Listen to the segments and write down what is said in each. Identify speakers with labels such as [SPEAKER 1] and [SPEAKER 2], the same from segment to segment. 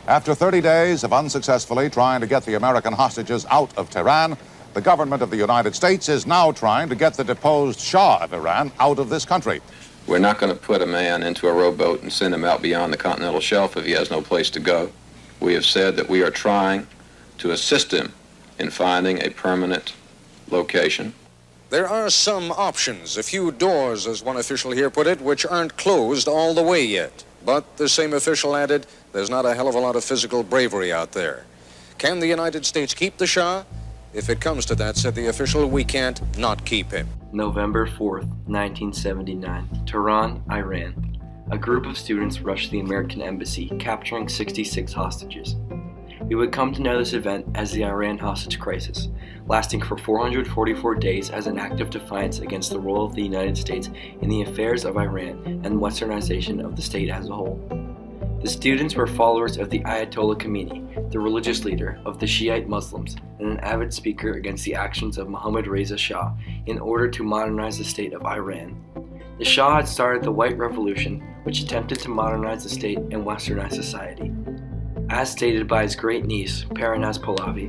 [SPEAKER 1] After 30 days of unsuccessfully trying to get the American hostages out of Tehran, the government of the United States is now trying to get the deposed Shah of Iran out of this country.
[SPEAKER 2] We're not going to put a man into a rowboat and send him out beyond the continental shelf if he has no place to go. We have said that we are trying to assist him in finding a permanent location.
[SPEAKER 3] There are some options, a few doors, as one official here put it, which aren't closed all the way yet. But the same official added, there's not a hell of a lot of physical bravery out there. Can the United States keep the Shah? If it comes to that, said the official, we can't not keep him.
[SPEAKER 4] November 4th, 1979, Tehran, Iran. A group of students rushed the American embassy, capturing 66 hostages. We would come to know this event as the Iran hostage crisis, lasting for 444 days as an act of defiance against the role of the United States in the affairs of Iran and westernization of the state as a whole. The students were followers of the Ayatollah Khomeini, the religious leader of the Shiite Muslims, and an avid speaker against the actions of Mohammad Reza Shah in order to modernize the state of Iran. The Shah had started the White Revolution, which attempted to modernize the state and westernize society. As stated by his great niece, Parinaz Pahlavi,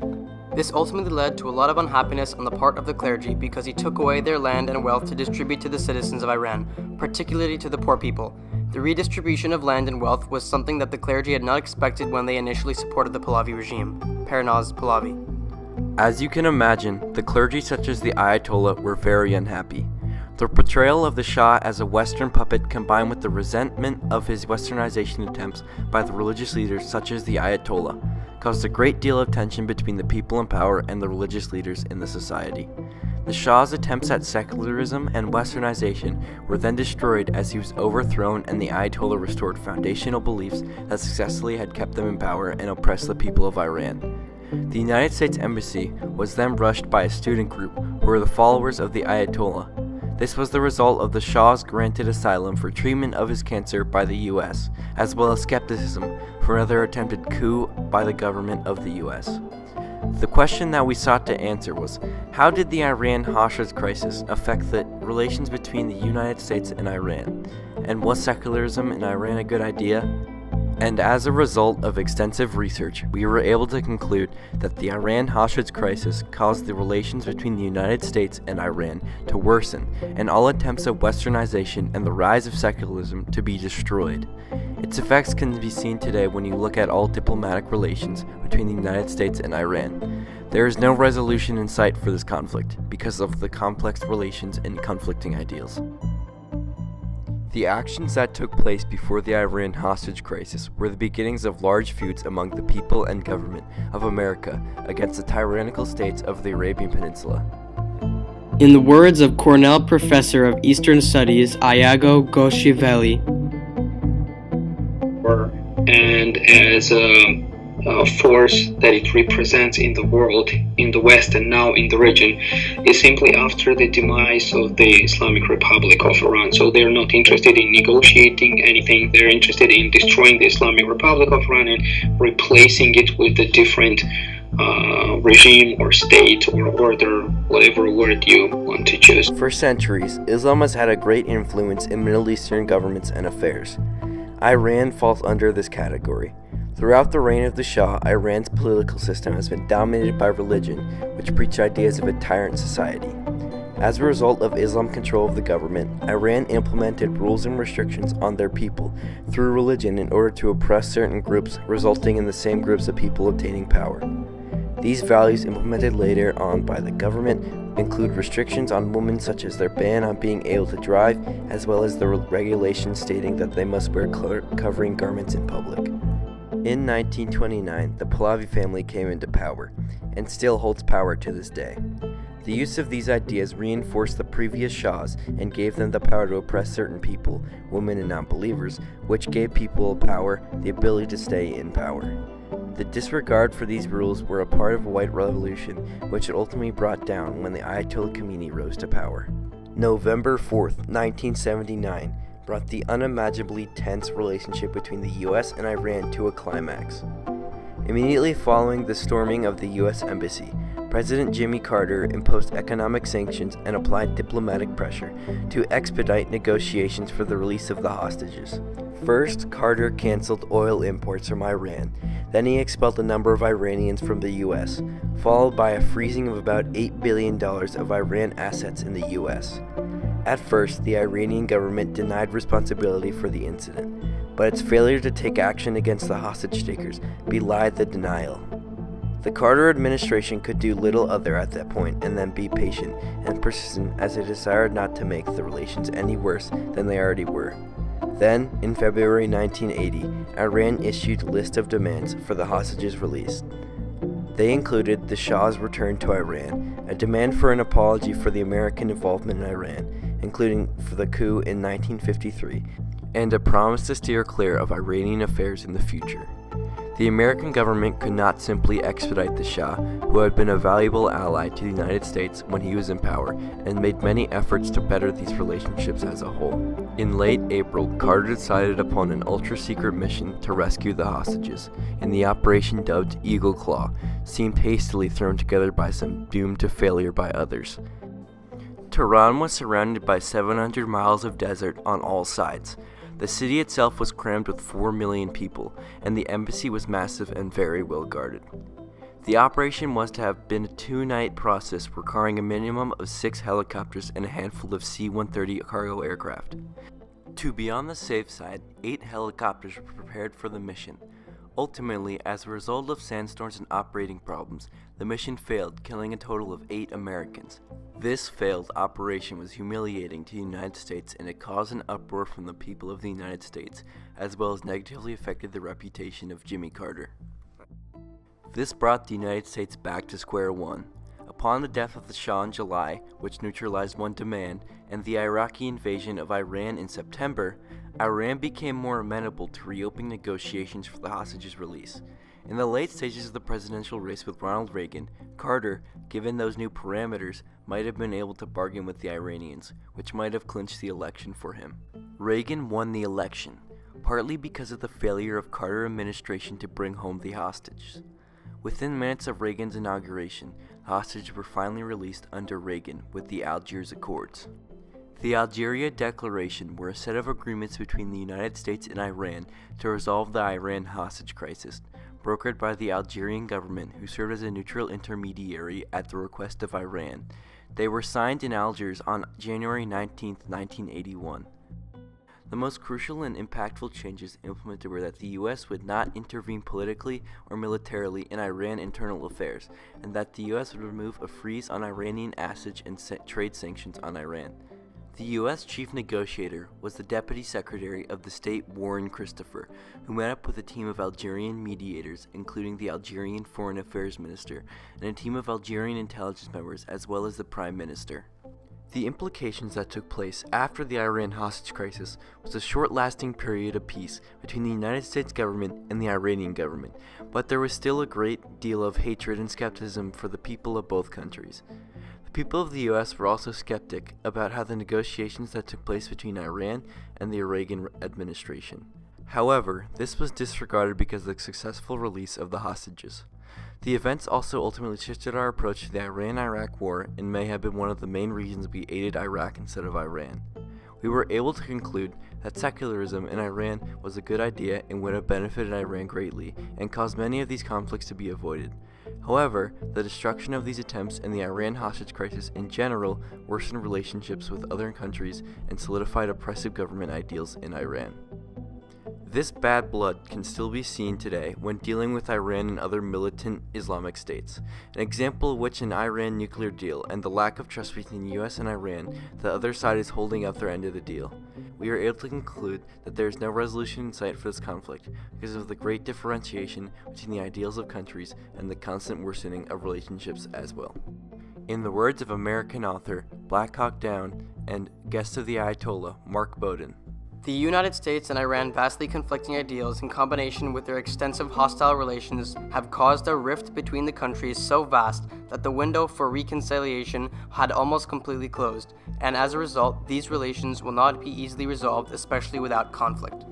[SPEAKER 5] this ultimately led to a lot of unhappiness on the part of the clergy because he took away their land and wealth to distribute to the citizens of Iran, particularly to the poor people. The redistribution of land and wealth was something that the clergy had not expected when they initially supported the Pahlavi regime. Parinaz Pahlavi.
[SPEAKER 4] As you can imagine, the clergy such as the Ayatollah were very unhappy. The portrayal of the Shah as a Western puppet combined with the resentment of his westernization attempts by the religious leaders such as the Ayatollah caused a great deal of tension between the people in power and the religious leaders in the society. The Shah's attempts at secularism and westernization were then destroyed as he was overthrown and the Ayatollah restored foundational beliefs that successfully had kept them in power and oppressed the people of Iran. The United States Embassy was then rushed by a student group who were the followers of the Ayatollah. This was the result of the Shah's granted asylum for treatment of his cancer by the U.S., as well as skepticism for another attempted coup by the government of the U.S. The question that we sought to answer was, how did the Iran hostage crisis affect the relations between the United States and Iran? And was secularism in Iran a good idea? And as a result of extensive research, we were able to conclude that the Iran hostage crisis caused the relations between the United States and Iran to worsen, and all attempts at westernization and the rise of secularism to be destroyed. Its effects can be seen today when you look at all diplomatic relations between the United States and Iran. There is no resolution in sight for this conflict because of the complex relations and conflicting ideals. The actions that took place before the Iran hostage crisis were the beginnings of large feuds among the people and government of America against the tyrannical states of the Arabian Peninsula.
[SPEAKER 5] In the words of Cornell Professor of Eastern Studies Iago Ghoshiveli,
[SPEAKER 6] and as a force that it represents in the world, in the West and now in the region, is simply after the demise of the Islamic Republic of Iran. So they're not interested in negotiating anything. They're interested in destroying the Islamic Republic of Iran and replacing it with a different regime or state or order, whatever word you want to choose.
[SPEAKER 4] For centuries, Islam has had a great influence in Middle Eastern governments and affairs. Iran falls under this category. Throughout the reign of the Shah, Iran's political system has been dominated by religion, which preach ideas of a tyrant society. As a result of Islam control of the government, Iran implemented rules and restrictions on their people through religion in order to oppress certain groups, resulting in the same groups of people obtaining power. These values implemented later on by the government include restrictions on women such as their ban on being able to drive, as well as the regulations stating that they must wear covering garments in public. In 1929, the Pahlavi family came into power, and still holds power to this day. The use of these ideas reinforced the previous Shahs and gave them the power to oppress certain people, women and non-believers, which gave people power the ability to stay in power. The disregard for these rules were a part of a white revolution, which it ultimately brought down when the Ayatollah Khomeini rose to power. November 4th, 1979, brought the unimaginably tense relationship between the U.S. and Iran to a climax. Immediately following the storming of the U.S. Embassy, President Jimmy Carter imposed economic sanctions and applied diplomatic pressure to expedite negotiations for the release of the hostages. First, Carter canceled oil imports from Iran. Then he expelled a number of Iranians from the U.S., followed by a freezing of about $8 billion of Iran assets in the U.S. At first, the Iranian government denied responsibility for the incident, but its failure to take action against the hostage takers belied the denial. The Carter administration could do little other at that point and then be patient and persistent as it desired not to make the relations any worse than they already were. Then, in February 1980, Iran issued a list of demands for the hostages released. They included the Shah's return to Iran, a demand for an apology for the American involvement in Iran, including for the coup in 1953, and a promise to steer clear of Iranian affairs in the future. The American government could not simply expedite the Shah, who had been a valuable ally to the United States when he was in power, and made many efforts to better these relationships as a whole. In late April, Carter decided upon an ultra-secret mission to rescue the hostages, in the operation dubbed Eagle Claw, seemed hastily thrown together by some, doomed to failure by others. Tehran was surrounded by 700 miles of desert on all sides. The city itself was crammed with 4 million people, and the embassy was massive and very well guarded. The operation was to have been a 2-night process requiring a minimum of 6 helicopters and a handful of C-130 cargo aircraft. To be on the safe side, 8 helicopters were prepared for the mission. Ultimately, as a result of sandstorms and operating problems, the mission failed, killing a total of 8 Americans. This failed operation was humiliating to the United States, and it caused an uproar from the people of the United States, as well as negatively affected the reputation of Jimmy Carter. This brought the United States back to square one. Upon the death of the Shah in July, which neutralized one demand, and the Iraqi invasion of Iran in September, Iran became more amenable to reopening negotiations for the hostages' release. In the late stages of the presidential race with Ronald Reagan, Carter, given those new parameters, might have been able to bargain with the Iranians, which might have clinched the election for him. Reagan won the election, partly because of the failure of Carter administration to bring home the hostages. Within minutes of Reagan's inauguration, the hostages were finally released under Reagan with the Algiers Accords. The Algeria Declaration were a set of agreements between the United States and Iran to resolve the Iran hostage crisis, brokered by the Algerian government, who served as a neutral intermediary at the request of Iran. They were signed in Algiers on January 19, 1981. The most crucial and impactful changes implemented were that the U.S. would not intervene politically or militarily in Iran internal affairs, and that the U.S. would remove a freeze on Iranian assets and trade sanctions on Iran. The U.S. chief negotiator was the Deputy Secretary of the State Warren Christopher, who met up with a team of Algerian mediators, including the Algerian Foreign Affairs Minister, and a team of Algerian intelligence members, as well as the Prime Minister. The implications that took place after the Iran hostage crisis was a short-lasting period of peace between the United States government and the Iranian government, but there was still a great deal of hatred and skepticism for the people of both countries. The people of the U.S. were also skeptic about how the negotiations that took place between Iran and the Reagan administration. However, this was disregarded because of the successful release of the hostages. The events also ultimately shifted our approach to the Iran-Iraq war and may have been one of the main reasons we aided Iraq instead of Iran. We were able to conclude that secularism in Iran was a good idea and would have benefited Iran greatly and caused many of these conflicts to be avoided. However, the destruction of these attempts and the Iran hostage crisis in general worsened relationships with other countries and solidified oppressive government ideals in Iran. This bad blood can still be seen today when dealing with Iran and other militant Islamic states, an example of which an Iran nuclear deal and the lack of trust between the US and Iran, the other side is holding up their end of the deal. We are able to conclude that there is no resolution in sight for this conflict because of the great differentiation between the ideals of countries and the constant worsening of relationships as well. In the words of American author Black Hawk Down and guest of the Ayatollah, Mark Bowden,
[SPEAKER 5] the United States and Iran's vastly conflicting ideals in combination with their extensive hostile relations have caused a rift between the countries so vast that the window for reconciliation had almost completely closed, and as a result, these relations will not be easily resolved, especially without conflict.